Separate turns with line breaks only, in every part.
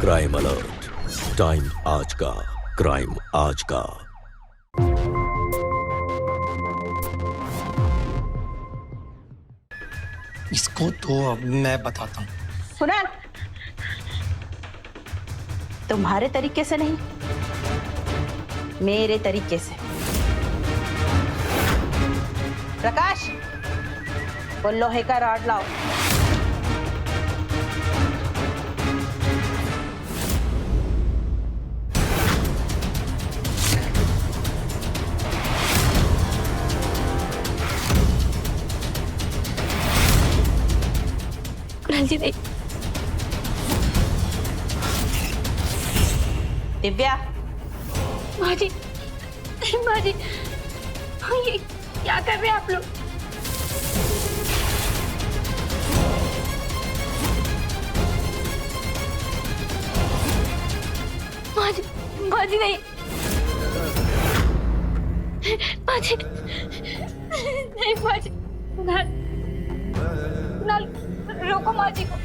Crime alert, time आज का, crime आज का।
इसको तो अब मैं बताता हूँ।
कुणाल, तुम्हारे तरीके से नहीं, मेरे तरीके से। प्रकाश, वो लोहे का रॉड लाओ।
कुणाल जी नहीं।
दिव्या।
माँ जी, माँ जी, ये क्या कर रहे हैं आप लोग? माँ जी नहीं, माँ जी नहीं, माँ जी। कुणाल, कुणाल, रोको माँ जी को।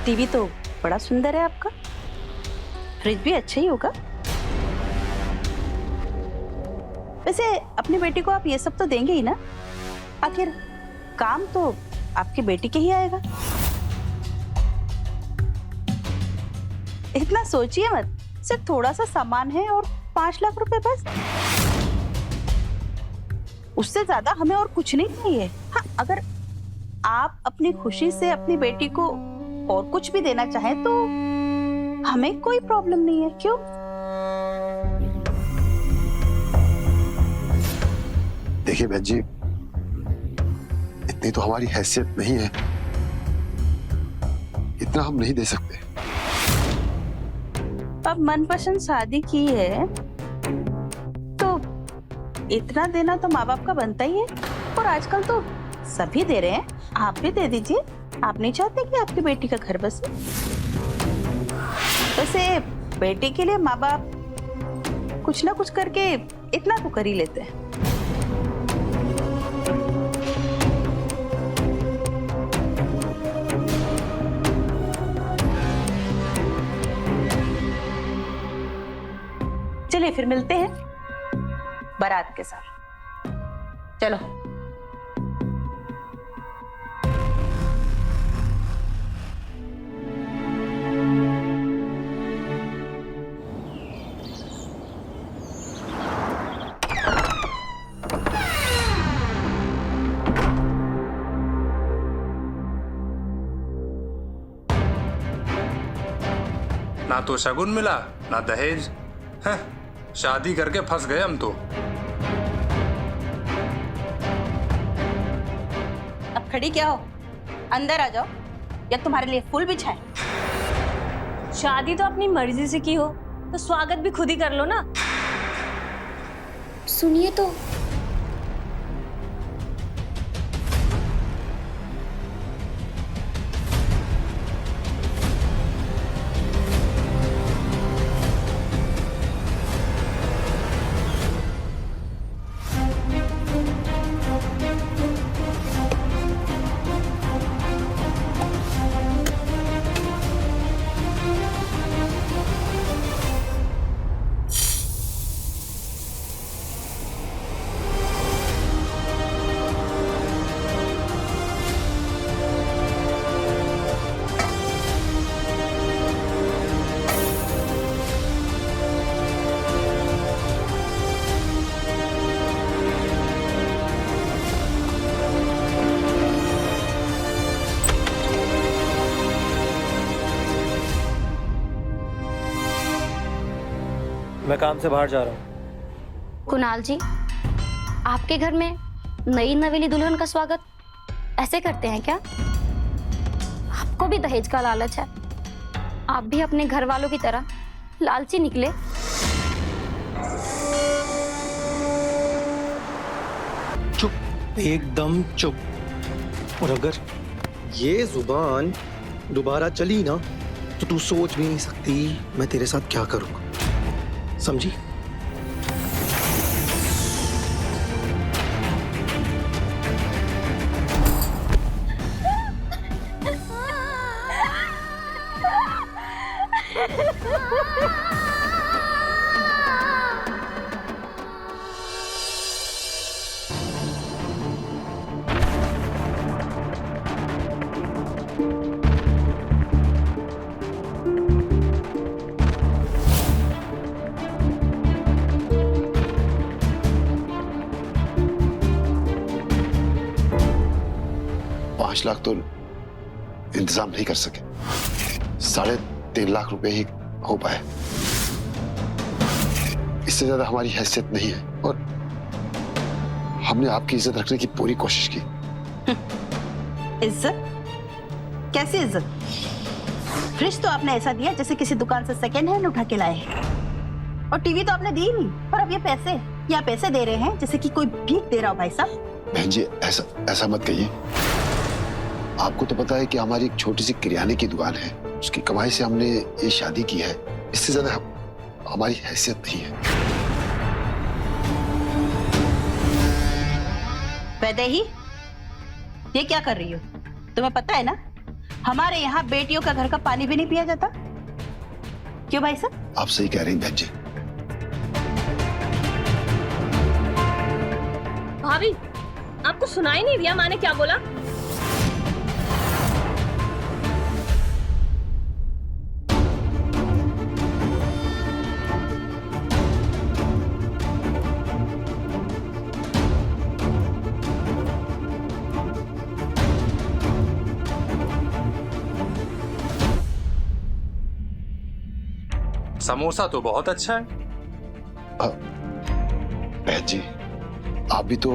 टीवी तो बड़ा सुंदर है आपका, फ्रिज भी अच्छा ही होगा। वैसे अपनी बेटी को आप ये सब तो देंगे ही ना, आखिर काम तो आपकी बेटी के ही आएगा। इतना सोचिए मत, सिर्फ थोड़ा सा सामान है और 5 लाख रुपए बस। उससे ज्यादा हमें और कुछ नहीं चाहिए। हाँ, अगर आप अपनी खुशी से अपनी बेटी को और कुछ भी देना चाहें तो हमें कोई प्रॉब्लम नहीं है। क्यों?
देखिए बहन जी, इतनी तो हमारी हैसियत नहीं है, इतना हम नहीं दे सकते।
अब मनपसंद शादी की है तो इतना देना तो माँ बाप का बनता ही है। और आजकल तो सभी दे रहे हैं, आप भी दे दीजिए। आप नहीं चाहते कि आपकी बेटी का घर बसे? वैसे बेटी के लिए माँ बाप कुछ ना कुछ करके इतना तो कर ही लेते हैं। चलिए फिर मिलते हैं बारात के साथ। चलो।
ना तो शगुन मिला ना दहेज। हैं, शादी करके फंस गए हम तो।
अब खड़ी क्या हो, अंदर आ जाओ या तुम्हारे लिए फूल बिछाएं।
शादी तो अपनी मर्जी से की हो तो स्वागत भी खुद ही कर लो ना।
सुनिए तो।
मैं काम से बाहर जा रहा हूँ।
कुणाल जी,
आपके घर में नई नवेली दुल्हन का स्वागत ऐसे करते हैं क्या? आपको भी दहेज का लालच है? आप भी अपने घर वालों की तरह लालची निकले?
चुप, एकदम चुप। और अगर ये जुबान दोबारा चली ना तो तू सोच भी नहीं सकती मैं तेरे साथ क्या करूंगा, समझी?
लाख तो इंतजाम नहीं कर सके, 3.5 लाख रुपए ही हो पाए। इससे ज्यादा हमारी हैसियत नहीं है और हमने आपकी इज्जत रखने की पूरी कोशिश की।
इज्जत? कैसी इज्जत? फ्रिज तो आपने ऐसा दिया जैसे किसी दुकान से सेकेंड हैंड उठा के लाए, और टीवी तो आपने दी नहीं, और अब ये पैसे दे रहे हैं जैसे कि कोई भीख दे रहा हो। भाई साहब
बहन जी, ऐसा मत कहिए। आपको तो पता है कि हमारी एक छोटी सी किराने की दुकान है, उसकी कमाई से हमने ये शादी की है। इससे ज्यादा हमारी हैसियत नहीं है।
वैदेही, ये क्या कर रही हो? तुम्हें पता है ना हमारे यहाँ बेटियों का घर का पानी भी नहीं पिया जाता। क्यों भाई साहब?
आप सही कह रही हैं बहन जी।
भाभी, आपको सुनाई नहीं दिया माँ ने क्या बोला?
समोसा तो बहुत अच्छा है।
बहन जी, आप भी तो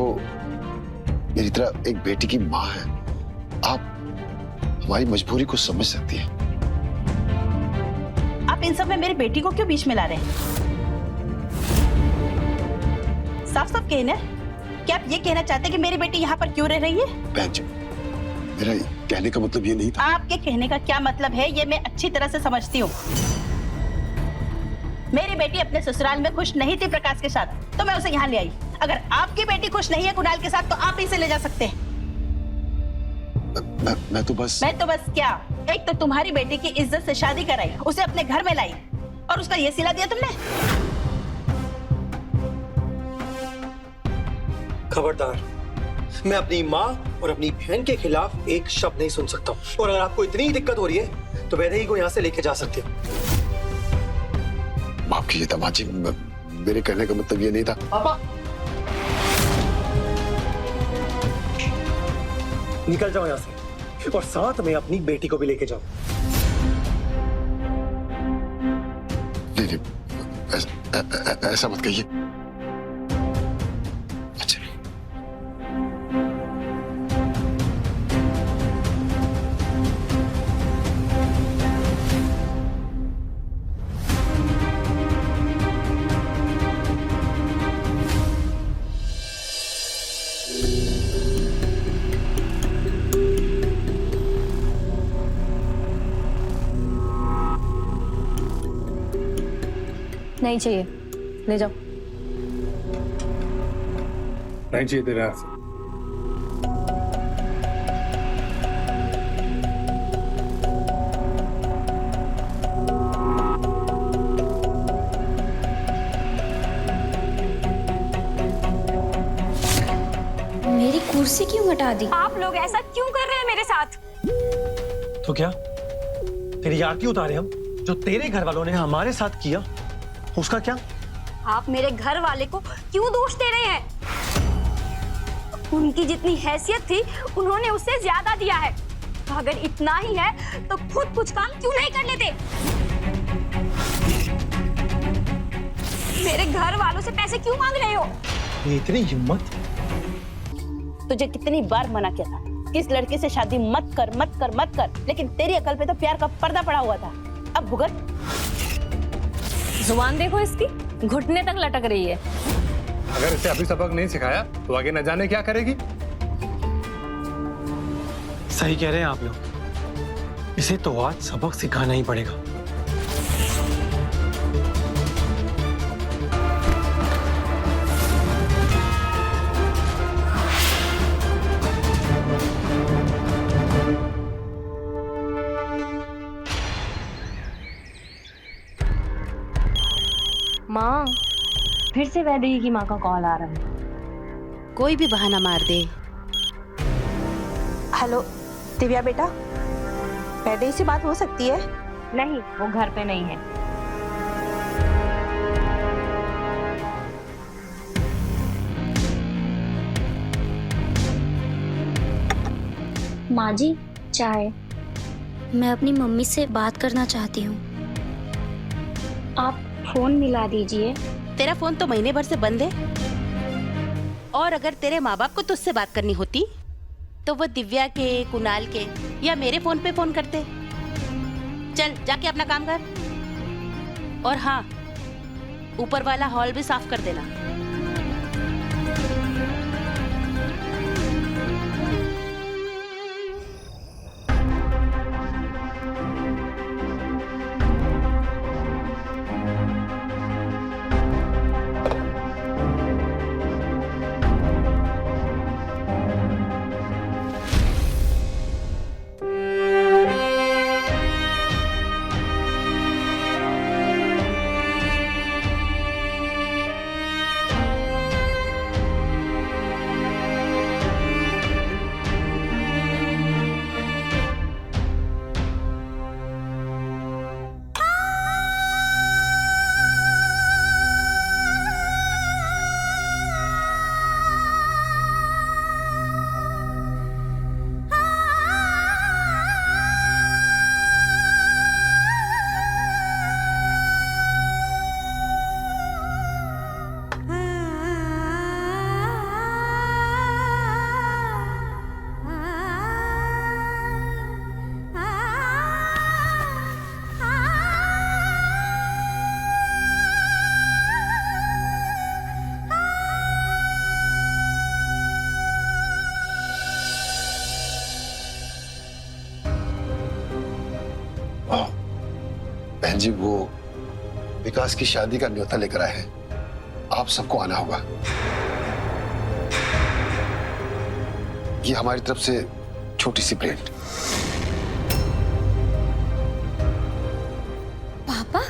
मेरी तरह एक बेटी की माँ है। आप हमारी मजबूरी को समझ सकती हैं।
आप इन सब में मेरी बेटी को क्यों बीच में ला रहे हैं? साफ साफ कहना, क्या आप ये कहना चाहते हैं कि मेरी बेटी यहाँ पर क्यों रह रही है?
बहन जी, मेरा कहने का मतलब ये नहीं था।
आपके कहने का क्या मतलब है ये मैं अच्छी तरह से समझती हूँ। मेरी बेटी अपने ससुराल में खुश नहीं थी प्रकाश के साथ, तो मैं उसे यहाँ ले आई। अगर आपकी बेटी खुश नहीं है कुणाल के साथ तो आप इसे ले जा सकते हैं।
मैं तो बस
क्या? एक तो तुम्हारी बेटी की इज्जत से शादी कराई, उसे अपने घर में लाई, और उसका ये सिला दिया तुमने।
खबरदार, मैं अपनी माँ और अपनी बहन के खिलाफ एक शब्द नहीं सुन सकता। और अगर आपको इतनी दिक्कत हो रही है तो वैदेही को यहाँ से लेके जा सकते हो।
माफ कीजिए दामाद जी, मेरे कहने का मतलब ये नहीं था।
पापा, निकल जाओ यहाँ से, और साथ में अपनी बेटी को भी लेके जाओ।
नहीं, ऐसा मत कहिए। अच्छा,
नहीं चाहिए, ले जाओ।
नहीं चाहिए तेरे हाथ से।
मेरी कुर्सी क्यों हटा दी? आप लोग ऐसा क्यों कर रहे हैं मेरे साथ?
तो क्या तेरी आरती उतारे हम? जो तेरे घर वालों ने हमारे साथ किया उसका क्या?
आप मेरे घर वाले को क्यों दोष दे रहे हैं? उनकी जितनी हैसियत थी उन्होंने उससे ज्यादा दिया है। अगर इतना ही है तो खुद कुछ काम क्यों नहीं कर लेते? मेरे घर वालों से पैसे क्यों मांग रहे हो?
ये इतनी हिम्मत
तुझे कितनी बार मना किया था कि इस लड़के से शादी मत कर मत कर मत कर, लेकिन तेरी अकल पे तो प्यार का पर्दा पड़ा हुआ था। अब भुगत।
जुबान देखो इसकी, घुटने तक लटक रही है।
अगर इसे अभी सबक नहीं सिखाया तो आगे न जाने क्या करेगी।
सही कह रहे हैं आप लोग, इसे तो आज सबक सिखाना ही पड़ेगा।
माँ, फिर से वैदेही की माँ का कॉल आ रहा है।
कोई भी बहाना मार दे। हेलो दिव्या बेटा, वैदेही से बात हो सकती है?
नहीं, वो घर पे नहीं है।
माँ जी, चाय। मैं अपनी मम्मी से बात करना चाहती हूँ। आप फोन मिला दीजिए।
तेरा फोन तो महीने भर से बंद है, और अगर तेरे माँ बाप को तुझसे बात करनी होती तो वो दिव्या के, कुणाल के या मेरे फोन पे फोन करते। चल जाके अपना काम कर। और हाँ, ऊपर वाला हॉल भी साफ कर देना।
बहन जी, वो विकास की शादी का न्योता लेकर आए हैं, आप सबको आना होगा। ये हमारी तरफ से छोटी सी भेंट।
पापा,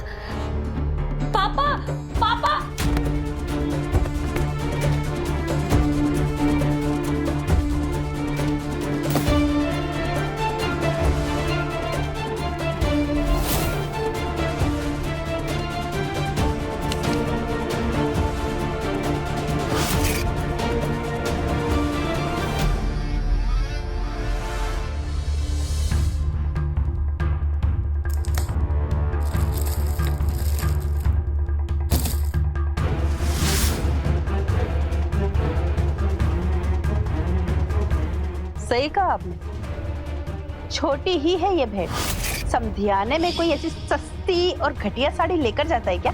पापा, पापा।
सही कहा आपने, छोटी ही है ये भेंट। समधियाने में कोई ऐसी सस्ती और घटिया साड़ी लेकर जाता है क्या?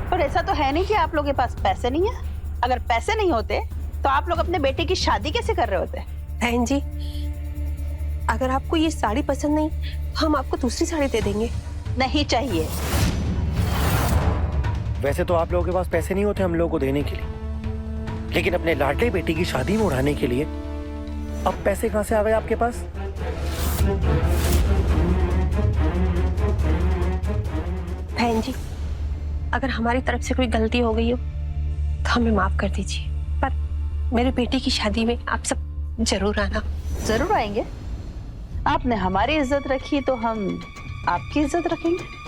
और ऐसा तो है नहीं कि आप लोगों के पास पैसे नहीं है। अगर पैसे नहीं होते तो आप लोग अपने बेटे की शादी कैसे कर रहे होते?
बहन जी, अगर आपको ये साड़ी पसंद नहीं तो हम आपको दूसरी साड़ी दे देंगे।
नहीं चाहिए।
वैसे तो आप लोगों के पास पैसे नहीं होते हम लोगों को देने के लिए, लेकिन अपने लाडले बेटी की शादी में उड़ाने के लिए अब पैसे कहां से आ गए आपके पास?
बहन जी, अगर हमारी तरफ से कोई गलती हो गई हो तो हमें माफ कर दीजिए, पर मेरे बेटे की शादी में आप सब जरूर आना।
जरूर आएंगे। आपने हमारी इज्जत रखी तो हम आपकी इज्जत रखेंगे।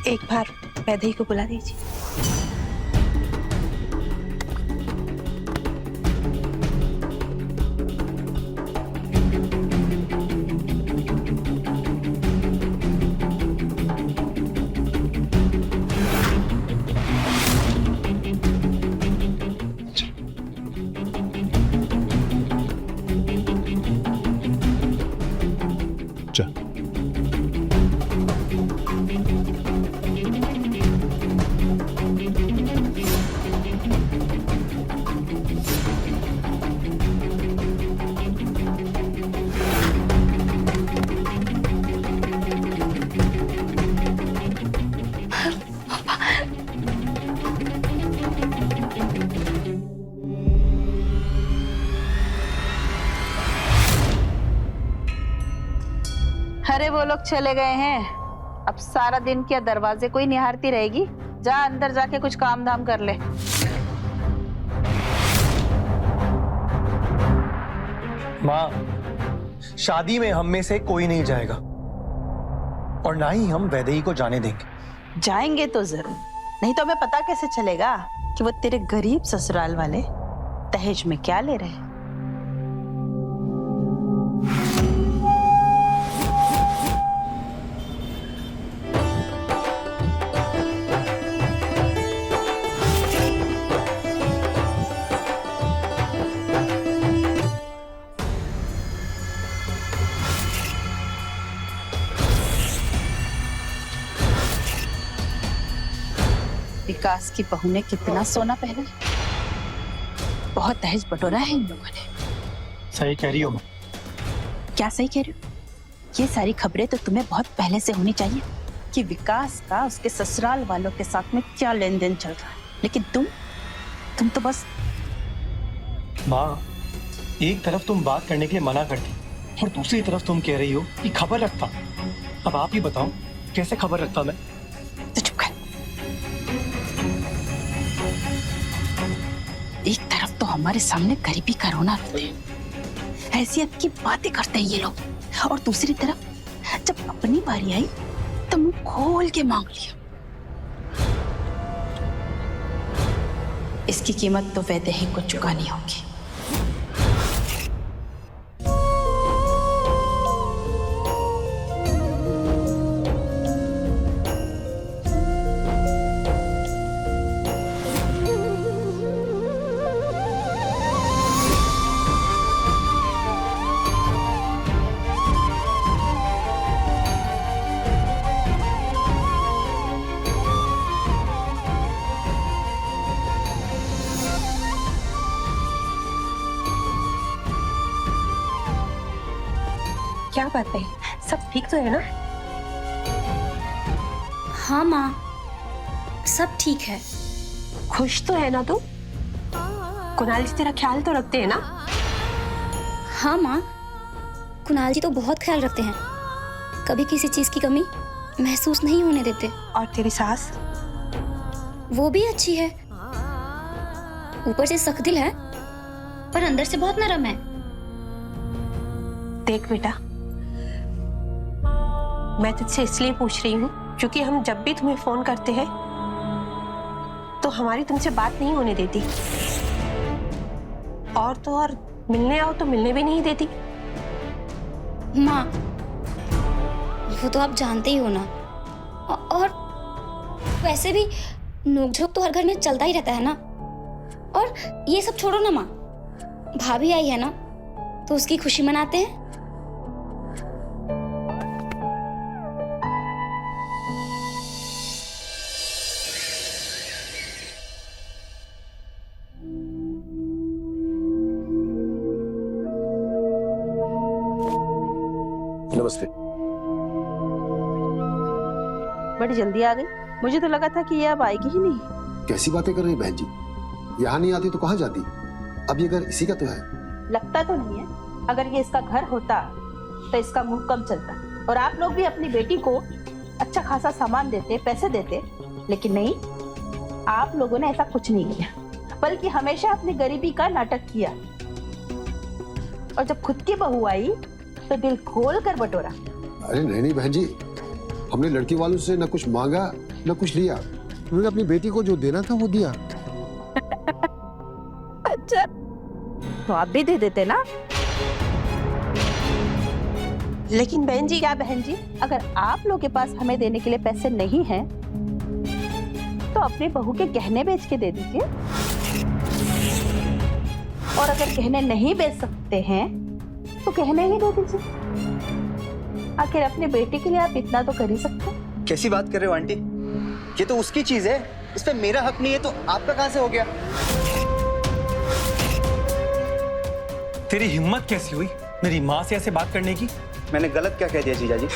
एक बार वैदेही को बुला दीजिए।
अरे वो लोग चले गए हैं, अब सारा दिन क्या दरवाजे को ही निहारती रहेगी? जा अंदर जाके कुछ काम धाम कर ले।
माँ, शादी में हम में से कोई नहीं जाएगा और ना ही हम वैदेही को जाने देंगे।
जाएंगे तो जरूर, नहीं तो हमें पता कैसे चलेगा कि वो तेरे गरीब ससुराल वाले दहेज में क्या ले रहे हैं। विकास की बहू ने कितना सोना पहना, बहुत दहेज बटोरा है इन लोगों ने।
सही कह रही हो।
क्या सही कह रही हो? ये सारी खबरें तो तुम्हें बहुत पहले से होनी चाहिए कि विकास का उसके ससुराल वालों के साथ में क्या लेन देन चल रहा है, लेकिन तुम तो बस।
माँ, एक तरफ तुम बात करने के लिए मना करती और दूसरी तरफ तुम कह रही हो कि खबर रखता। अब आप ही बताओ कैसे खबर रखता मैं?
तो चुप कर। एक तरफ तो हमारे सामने गरीबी का रोना रोते हैं, हैसियत की बातें करते हैं ये लोग, और दूसरी तरफ जब अपनी बारी आई तो मुंह खोल के मांग लिया। इसकी कीमत तो वैदेही को चुकानी होगी।
क्या बात है, सब ठीक तो है ना?
हाँ माँ, सब ठीक है।
खुश तो है ना तू? कुणाल जी तेरा ख्याल तो रखते हैं ना?
हाँ माँ, कुणाल जी तो बहुत ख्याल रखते हैं, कभी किसी चीज की कमी महसूस नहीं होने देते।
और तेरी सास?
वो भी अच्छी है, ऊपर से सख्त दिल है पर अंदर से बहुत नरम है।
देख बेटा, मैं तुझसे इसलिए पूछ रही हूँ क्योंकि हम जब भी तुम्हें फोन करते हैं तो हमारी तुमसे बात नहीं होने देती, और तो और मिलने आओ तो मिलने भी नहीं देती।
माँ, वो तो आप जानते ही हो ना, और वैसे भी नोकझोंक तो हर घर में चलता ही रहता है ना। और ये सब छोड़ो ना माँ, भाभी आई है ना तो उसकी खुशी मनाते हैं।
नमस्ते।
बड़ी जल्दी आ गई, मुझे तो लगा था कि ये अब आएगी ही नहीं।
कैसी बातें कर रही बहन जी, यहाँ नहीं आती तो कहाँ जाती? अब ये घर इसी का तो है।
लगता तो नहीं है, अगर ये इसका घर होता तो इसका मुंह कम चलता, और आप लोग भी अपनी बेटी को अच्छा खासा सामान देते, पैसे देते, लेकिन नहीं, आप लोगों ने ऐसा कुछ नहीं किया, बल्कि हमेशा अपनी गरीबी का नाटक किया। और जब खुद की बहू आई तो दिल खोल कर बटोरा।
अरे नहीं बहन जी, हमने लड़की वालों से न कुछ मांगा न कुछ लिया, उन्होंने अपनी बेटी को जो देना था वो दिया।
अच्छा, तो आप भी दे देते ना। लेकिन बहन जी, क्या बहन जी, अगर आप लोग के पास हमें देने के लिए पैसे नहीं हैं तो अपनी बहू के गहने बेच के दे दीजिए, और अगर गहने नहीं बेच सकते हैं तो गहने ही दे दीजिए। आखिर अपने बेटे के लिए आप इतना तो कर ही सकते हैं।
कैसी बात कर रहे हो आंटी, ये तो उसकी चीज है, इस पे मेरा हक नहीं है, तो आपका कहां से हो गया?
तेरी हिम्मत कैसी हुई मेरी माँ से ऐसे बात करने की?
मैंने गलत क्या कह दिया जीजा जी?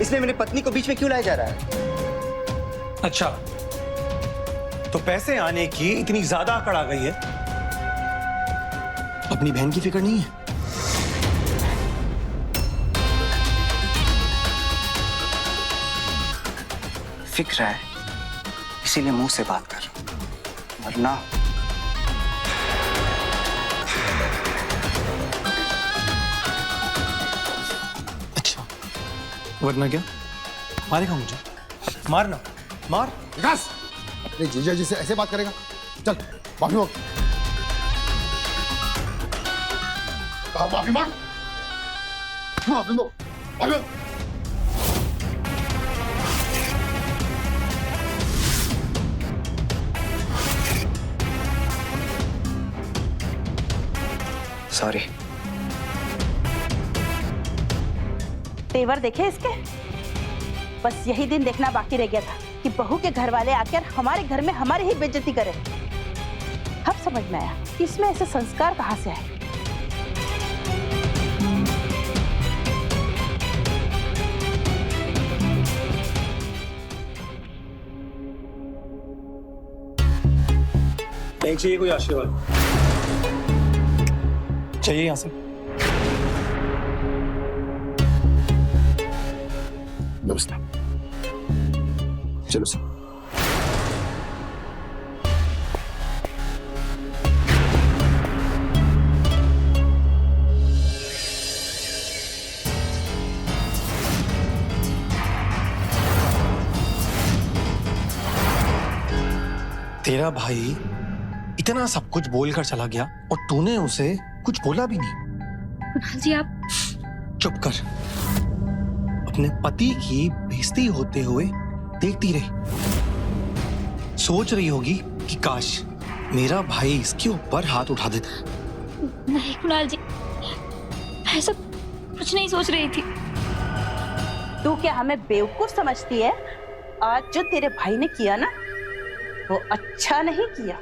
इसलिए मेरी पत्नी को बीच में क्यों लाया जा रहा है?
अच्छा, तो पैसे आने की इतनी ज्यादा अकड़ आ गई है, अपनी बहन की फिक्र नहीं है?
फिक्र है, इसीलिए मुंह से बात कर रहा हूं, वरना
अच्छा, वरना क्या? मारेगा मुझे? मारना, मार।
विकास, अपने जीजा जी से ऐसे बात करेगा? चल माफी मांग। कहा माफी मांग, माफी मांग, माफी मांग।
सॉरी।
तेवर देखे इसके? बस यही दिन देखना बाकी रह गया था कि बहू के घर वाले आकर हमारे घर में हमारी ही बेइज्जती करें। अब समझ में आया कि इसमें ऐसे संस्कार कहाँ से आए।
नहीं चाहिए कोई आशीर्वाद, चाहिए यहाँ से।
नमस्ते। चलो सर।
तेरा भाई इतना सब कुछ बोलकर चला गया और तूने उसे कुछ बोला भी नहीं।
कुणाल जी आप
चुप कर। अपने पति की बेइज्जती होते हुए देखती रही। सोच रही होगी कि काश मेरा भाई इसके ऊपर हाथ उठा देता।
नहीं कुणाल जी, ऐसा कुछ नहीं सोच रही थी।
तू क्या हमें बेवकूफ समझती है? आज जो तेरे भाई ने किया ना, वो अच्छा नहीं किया।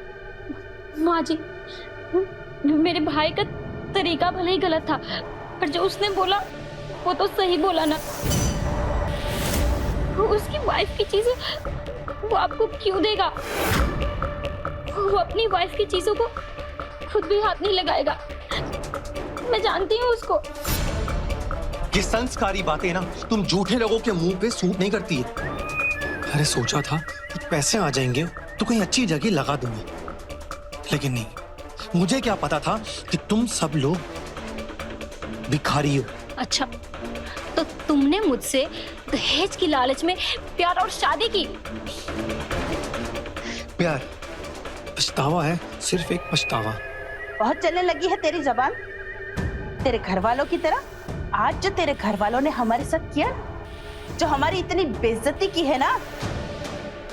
माँ जी, मेरे भाई का तरीका भले ही गलत था, पर जो उसने बोला वो तो सही बोला ना। वो उसकी वाइफ की चीजें वो आपको क्यों देगा? वो अपनी वाइफ की चीजों को खुद भी हाथ नहीं लगाएगा। मैं जानती हूँ उसको।
ये संस्कारी बातें ना तुम झूठे लोगों के मुंह पे सूट नहीं करती है। अरे सोचा था कि पैसे आ जाएंगे तो कहीं अच्छी जगह लगा दूंगी, लेकिन नहीं। मुझे क्या पता था कि तुम सब लोग भिखारी हो।
अच्छा, तो तुमने मुझसे दहेज की लालच में प्यार और शादी की?
प्यार? पछतावा है, सिर्फ एक पछतावा।
बहुत चलने लगी है तेरी जबान, तेरे घर वालों की तरह। आज जो तेरे घर वालों ने हमारे साथ किया, जो हमारी इतनी बेइज्जती की है ना,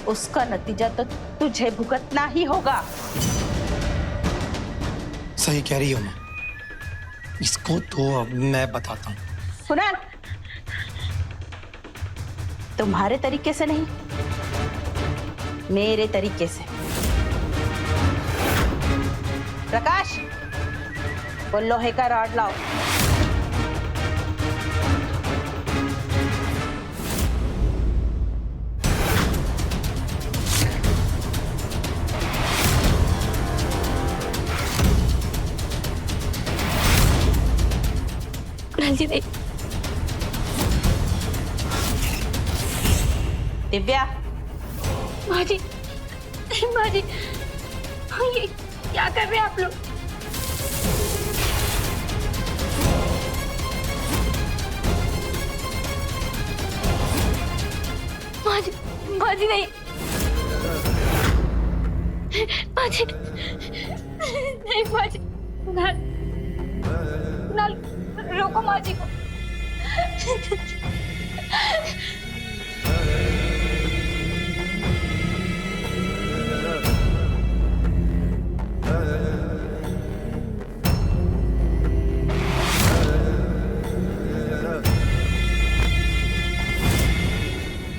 उसका नतीजा तो तुझे भुगतना ही होगा।
सही कह रही हो माँ, इसको तो अब मैं बताता हूँ।
कुणाल, तुम्हारे तरीके से नहीं, मेरे तरीके से। प्रकाश, वो लोहे का रॉड लाओ।
जी नहीं।
दिव्या।
माँ जी, ये क्या कर रहे हैं आप लोग? माँ जी नहीं। माँ जी नहीं, माँ जी। कुणाल, रोको माँ जी को।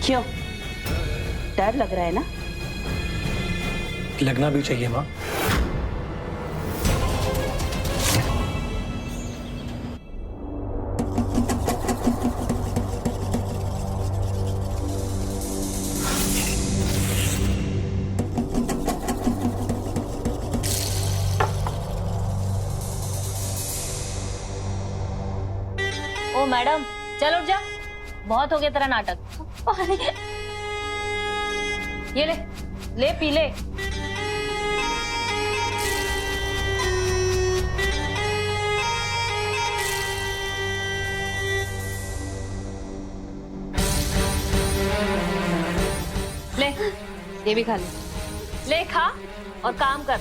क्यों, डर लग रहा है ना?
लगना भी चाहिए माँ।
ओ मैडम, चल उठ जा, बहुत हो गया तेरा नाटक। ये ले, ले पी ले। ले, ये भी खा ले। ले खा और काम कर।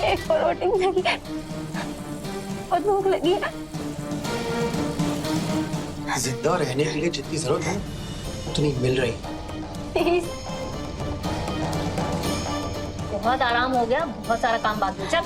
एक और रोटी मिल गई। बहुत भूख लगी है।
जिंदा रहने के लिए जितनी जरूरत है उतनी मिल रही।
प्लीज।
बहुत आराम हो गया, बहुत सारा काम बाकी है। चल।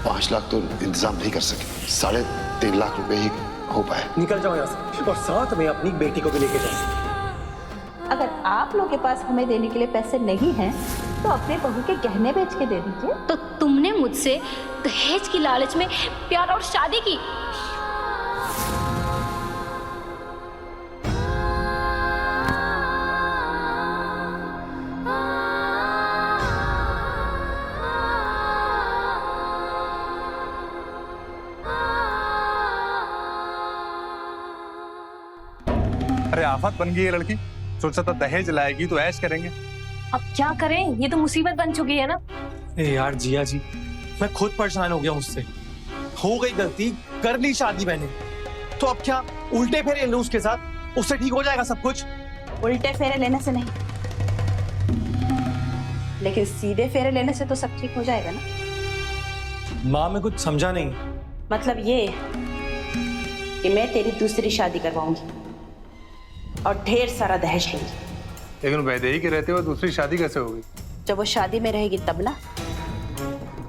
$5 लाख तो इंतजाम नहीं कर सके, 3.5 लाख रुपए ही हो पाए।
निकल जाओ यहाँ से और साथ में अपनी बेटी को भी लेके जाओ।
अगर आप लोग के पास हमें देने के लिए पैसे नहीं हैं तो अपने बहू के गहने बेच के दे दीजिए।
तो तुमने मुझसे दहेज की लालच में प्यार और शादी की।
अरे आफत बन गई है लड़की, सोचा था दहेज लाएगी तो ऐश करेंगे।
अब क्या करें, ये तो मुसीबत बन चुकी है ना।
ए यार जिया जी, मैं खुद परेशान हो गया मुझसे। हो गई गलती, कर ली शादी मैंने, तो अब क्या उल्टे फेरे लूं उसके साथ? उससे ठीक हो जाएगा सब कुछ?
उल्टे फेरे लेने से नहीं, लेकिन सीधे फेरे लेने से तो सब ठीक हो जाएगा ना।
माँ मैं कुछ समझा नहीं।
मतलब ये कि मैं तेरी दूसरी शादी करवाऊंगी और ढेर सारा दहेज लूंगी।
लेकिन वैदेही के रहते हुए दूसरी शादी कैसे होगी?
जब वो शादी में रहेगी तब ना।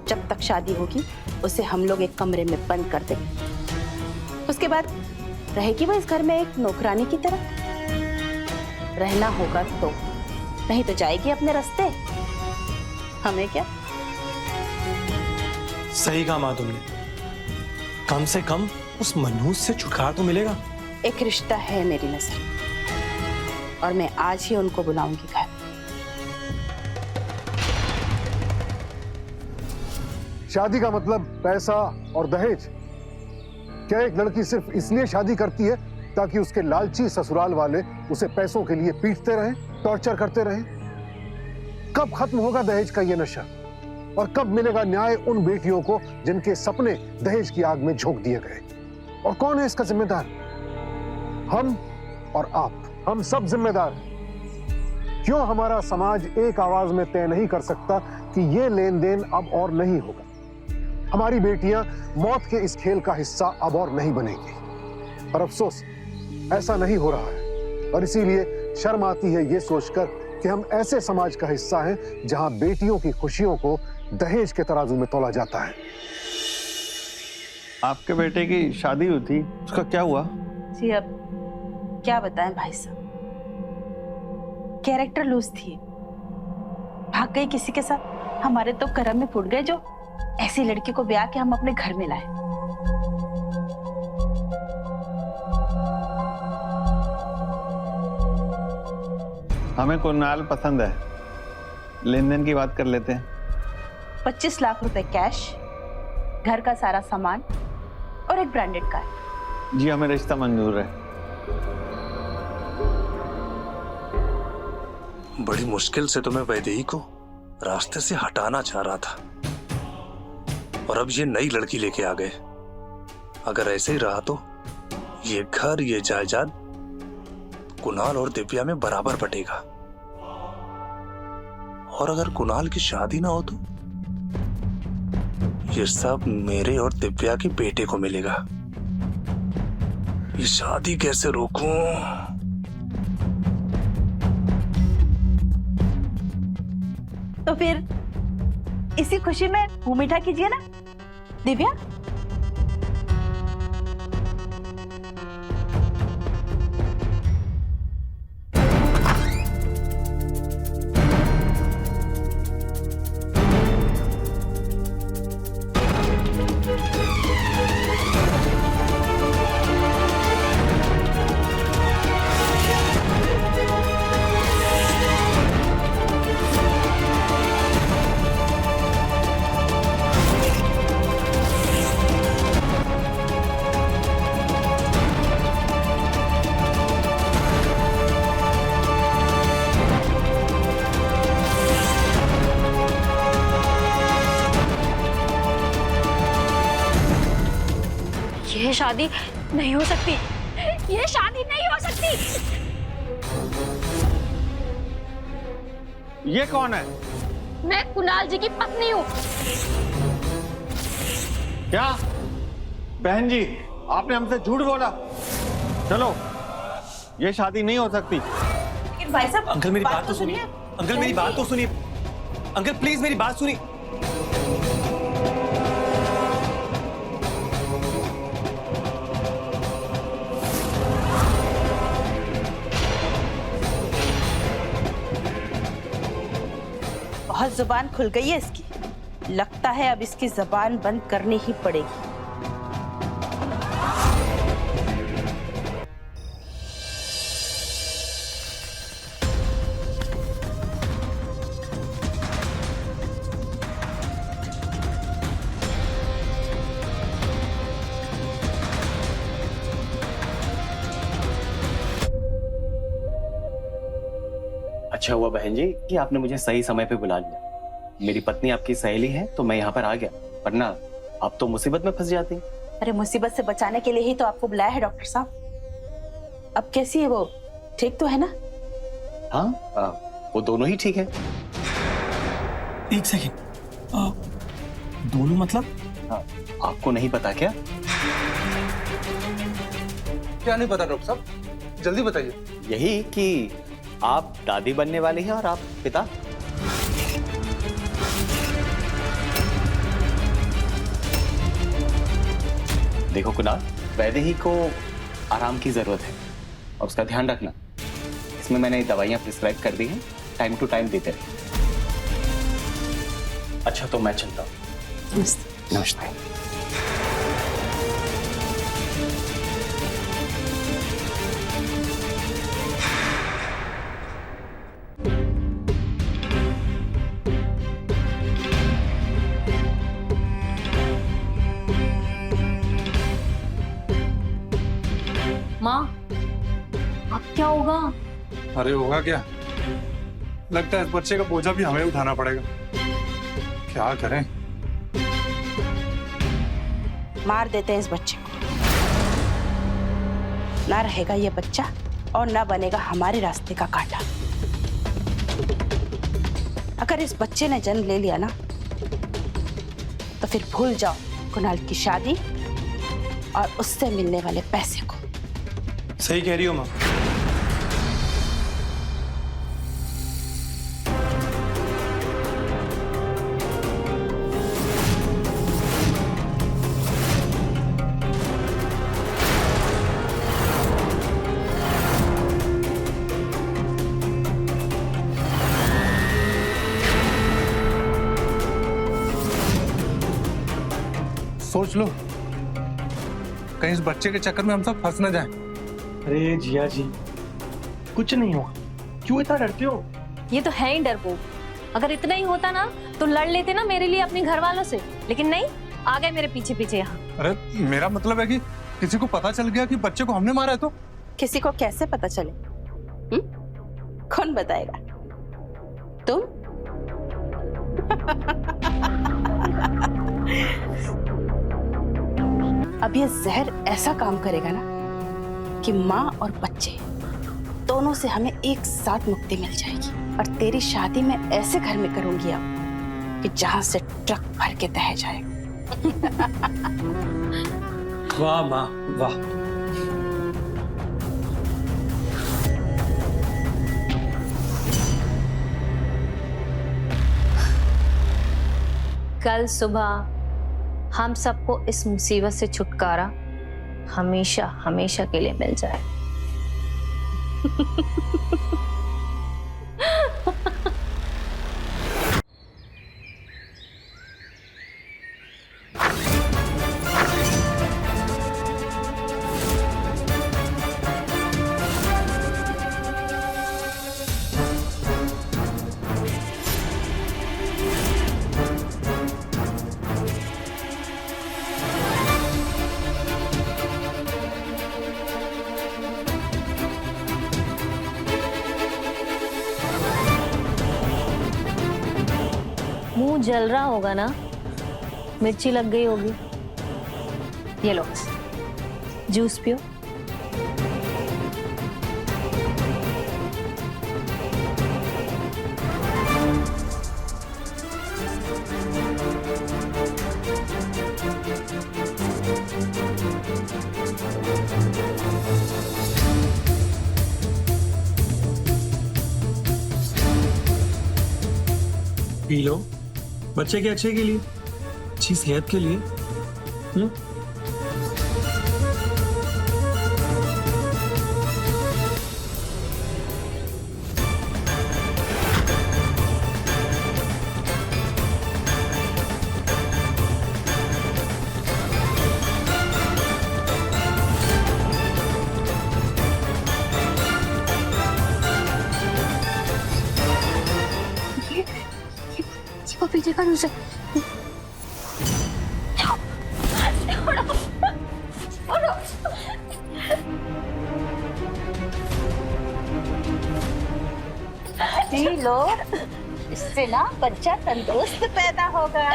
जब तक शादी होगी उसे हम लोग एक कमरे में बंद कर देंगे। उसके बाद रहेगी वो इस घर में एक नौकरानी की तरह। रहना होगा तो, नहीं तो जाएगी अपने रास्ते। हमें क्या।
सही कहा माँ तुमने, कम से कम उस मनहूस से छुटकारा तो मिलेगा।
एक रिश्ता है मेरी नजर और मैं आज ही उनको बुलाऊंगी घर।
शादी का मतलब पैसा और दहेज? क्या एक लड़की सिर्फ इसलिए शादी करती है ताकि उसके लालची ससुराल वाले उसे पैसों के लिए पीटते रहें, टॉर्चर करते रहें? कब खत्म होगा दहेज का ये नशा और कब मिलेगा न्याय उन बेटियों को जिनके सपने दहेज की आग में झोंक दिए गए? और कौन है इसका जिम्मेदार? हम और आप, हम सब जिम्मेदार हैं। क्यों हमारा समाज एक आवाज में तय नहीं कर सकता कि ये लेन देन अब और नहीं होगा? हमारी बेटियां मौत के इस खेल का हिस्सा अब और नहीं बनेंगी। पर अफसोस ऐसा नहीं हो रहा है और इसीलिए शर्म आती है ये सोचकर कि हम ऐसे समाज का हिस्सा हैं जहां बेटियों की खुशियों को दहेज के तराजू में तोला जाता है।
आपके बेटे की शादी हुई थी, उसका क्या हुआ?
जी अब क्या बताएं भाई साहब, कैरेक्टर लूज थी, भाग गई किसी के साथ। हमारे तो करम में फूट गए जो ऐसी लड़की को ब्याह के हम अपने घर में लाए।
हमें कुणाल पसंद है, लेन देन की बात कर लेते हैं।
25 लाख रुपए कैश, घर का सारा सामान और एक ब्रांडेड कार।
जी हमें रिश्ता मंजूर है।
बड़ी मुश्किल से तो मैं वैदेही को रास्ते से हटाना चाह रहा था और अब ये नई लड़की लेके आ गए। अगर ऐसे ही रहा तो ये घर, ये जायदाद कुणाल और दिव्या में बराबर बटेगा। और अगर कुणाल की शादी ना हो तो ये सब मेरे और दिव्या के बेटे को मिलेगा। ये शादी कैसे रोकूं?
तो फिर इसी खुशी में मुंह मीठा कीजिए ना दिव्या।
ये शादी नहीं हो सकती, ये शादी नहीं हो सकती।
ये कौन है?
मैं कुणाल जी की पत्नी हूँ।
क्या बहन जी, आपने हमसे झूठ बोला? चलो, ये शादी नहीं हो सकती।
लेकिन भाई साहब
अंकल मेरी बात तो सुनिए। अंकल मेरी बात तो सुनिए। अंकल प्लीज मेरी बात सुनिए।
बहुत जुबान खुल गई है इसकी। लगता है अब इसकी जुबान बंद करनी ही पड़ेगी।
अच्छा हुआ बहन जी कि आपने मुझे सही समय पे बुला लिया। मेरी पत्नी आपकी सहेली है तो मैं यहाँ पर आ गया, वरना आप तो मुसीबत में फंस जाती।
अरे मुसीबत से बचाने के लिए ही तो आपको बुलाया है डॉक्टर साहब। अब कैसी है वो, ठीक तो है ना?
हाँ, वो दोनों ही ठीक है।
एक सेकेंड, दोनों मतलब?
हाँ, आपको नहीं पता क्या?
क्या नहीं पता डॉक्टर साहब, जल्दी बताइए।
यही कि आप दादी बनने वाली हैं और आप पिता। देखो कुणाल, वैदेही को आराम की जरूरत है और उसका ध्यान रखना। इसमें मैंने दवाइयां प्रिस्क्राइब कर दी हैं, टाइम टू टाइम देते रहिए। अच्छा तो मैं चलता हूँ।
नमस्ते।
नमस्ते।
माँ, अब क्या होगा?
अरे होगा क्या, लगता है इस बच्चे का बोझा भी हमें उठाना पड़ेगा। क्या करें?
मार देते हैं इस बच्चे को। ना रहेगा ये बच्चा और ना बनेगा हमारे रास्ते का कांटा। अगर इस बच्चे ने जन्म ले लिया ना तो फिर भूल जाओ कुणाल की शादी और उससे मिलने वाले पैसे को।
सही कह रही हो माँ।
सोच लो, कहीं इस बच्चे के चक्कर में हम सब फंस न जाएं।
अरे जिया जी, कुछ नहीं होगा, क्यों इतना डरते हो?
ये तो है ही डरपोक। अगर इतना ही होता ना तो लड़ लेते ना मेरे लिए अपने घर वालों से, लेकिन नहीं, आ गए मेरे पीछे पीछे यहाँ।
अरे मेरा मतलब है कि किसी को पता चल गया कि बच्चे को हमने मारा है तो?
किसी को कैसे पता चले? कौन बताएगा? तुम? अब ये जहर ऐसा काम करेगा ना कि माँ और बच्चे दोनों से हमें एक साथ मुक्ति मिल जाएगी। और तेरी शादी मैं ऐसे घर में करूंगी अब कि जहां से ट्रक भर के दह जाएगा।
वाह माँ वाह।
कल सुबह हम सबको इस मुसीबत से छुटकारा हमेशा हमेशा के लिए मिल जाए। मुंह जल रहा होगा ना, मिर्ची लग गई होगी। ये लो जूस पियो।
पी लो, बच्चे के अच्छे के लिए, अच्छी सेहत के लिए।
पीछे कर उसे।
पी लो, इससे ना बच्चा तंदुरुस्त पैदा होगा।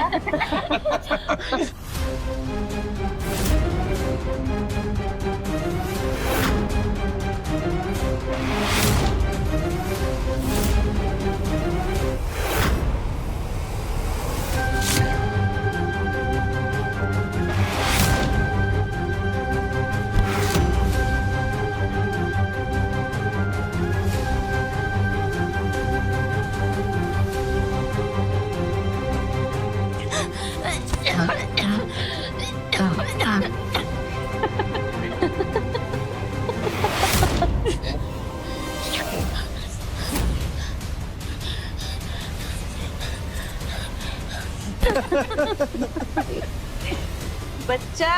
बच्चा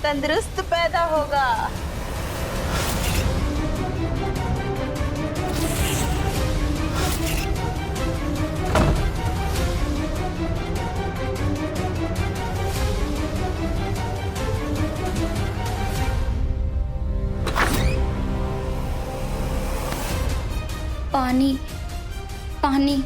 तंदुरुस्त पैदा होगा।
पानी पानी।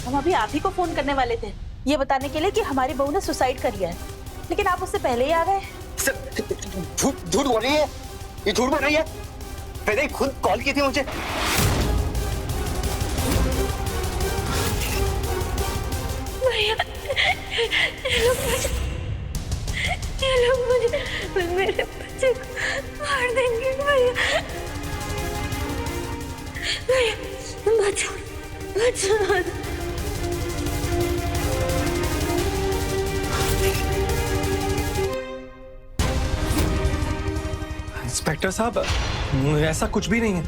हम अभी आप ही को फोन करने वाले थे, ये बताने के लिए कि हमारी बहू ने सुसाइड कर लिया है, लेकिन आप उससे पहले ही आ गए।
झूठ बोल रही है, ये झूठ बोल रही है। मैंने खुद कॉल की थी मुझे।
ये लोग मुझे मेरे बच्चे को मार देंगे। भैया बचाओ बचाओ।
इंस्पेक्टर साहब, ऐसा कुछ भी नहीं है,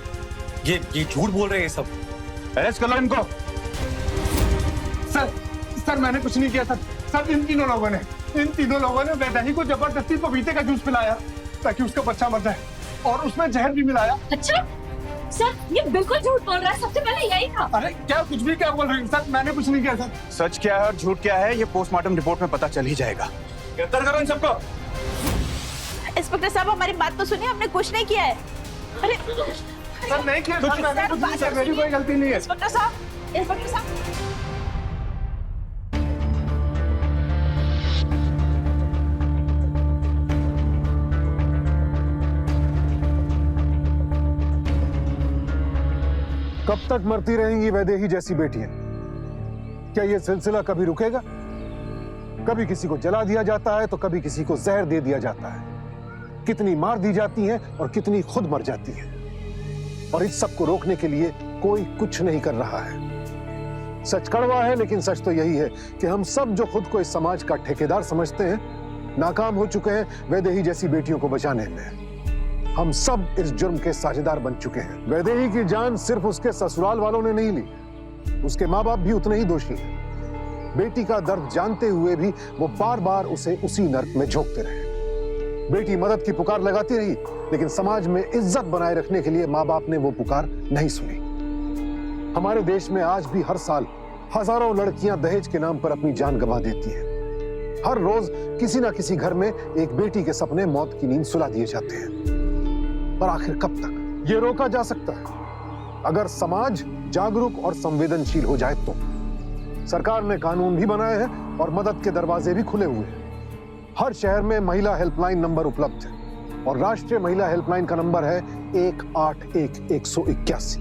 ये झूठ बोल रहे हैं सब।
अरेस्ट कर लो इनको। सर मैंने कुछ नहीं किया सर, सब इन तीनों लोगों ने।
इन तीनों लोगों ने वैदेही को जबरदस्ती पपीते का जूस पिलाया ताकि उसका बच्चा मर जाए, और उसमें जहर भी मिलाया।
अच्छा सर, ये बिल्कुल झूठ बोल रहा है, सबसे पहले यही था।
अरे क्या कुछ भी क्या बोल रहे हैं सर, मैंने कुछ नहीं किया सर।
सच क्या है और झूठ क्या है ये पोस्टमार्टम रिपोर्ट में पता चल ही जाएगा। गिरफ्तार करो इन सबको।
इंस्पेक्टर साहब हमारी बात तो सुनिए, हमने कुछ नहीं किया है। अरे
सर नहीं किया सर, मैंने कुछ नहीं किया, मेरी कोई गलती नहीं है।
इंस्पेक्टर साहब, इंस्पेक्टर साहब।
कब तक मरती रहेंगी वैदेही जैसी बेटियां? क्या ये सिलसिला कभी रुकेगा? कभी किसी को जला दिया जाता है तो कभी किसी को जहर दे दिया जाता है। कितनी मार दी जाती है और कितनी खुद मर जाती है, और इस सब को रोकने के लिए कोई कुछ नहीं कर रहा है। सच कड़वा है, लेकिन सच तो यही है कि हम सब जो खुद को इस समाज का ठेकेदार समझते हैं, नाकाम हो चुके हैं वैदेही जैसी बेटियों को बचाने में। हम सब इस जुर्म के साझेदार बन चुके हैं। वैदेही की जान सिर्फ उसके ससुराल वालों ने नहीं ली, उसके माँ बाप भी उतने ही दोषी हैं। बेटी का दर्द जानते हुए भी वो बार बार उसे उसी नर्क में झोंकते रहे। बेटी मदद की पुकार लगाती रही, लेकिन समाज में इज्जत बनाए रखने के लिए माँ बाप ने वो पुकार नहीं सुनी। हमारे देश में आज भी हर साल हजारों लड़कियां दहेज के नाम पर अपनी जान गंवा देती हैं। हर रोज किसी ना किसी घर में एक बेटी के सपने मौत की नींद सुला दिए जाते हैं। पर आखिर कब तक ये रोका जा सकता है? अगर समाज जागरूक और संवेदनशील हो जाए तो। सरकार ने कानून भी बनाए हैं और मदद के दरवाजे भी खुले हुए हैं। हर शहर में महिला हेल्पलाइन नंबर उपलब्ध है, और राष्ट्रीय महिला हेल्पलाइन का नंबर है 181-181।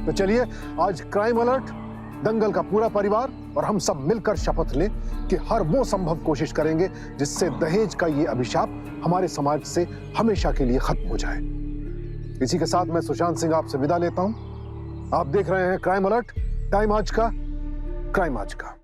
तो चलिए आज क्राइम अलर्ट, दंगल का पूरा परिवार और हम सब मिलकर शपथ लें कि हर वो संभव कोशिश करेंगे जिससे दहेज का ये अभिशाप हमारे समाज से हमेशा के लिए खत्म हो जाए। इसी के साथ मैं सुशांत सिंह आपसे विदा लेता हूं। आप देख रहे हैं क्राइम अलर्ट, टाइम आज का, क्राइम आज का।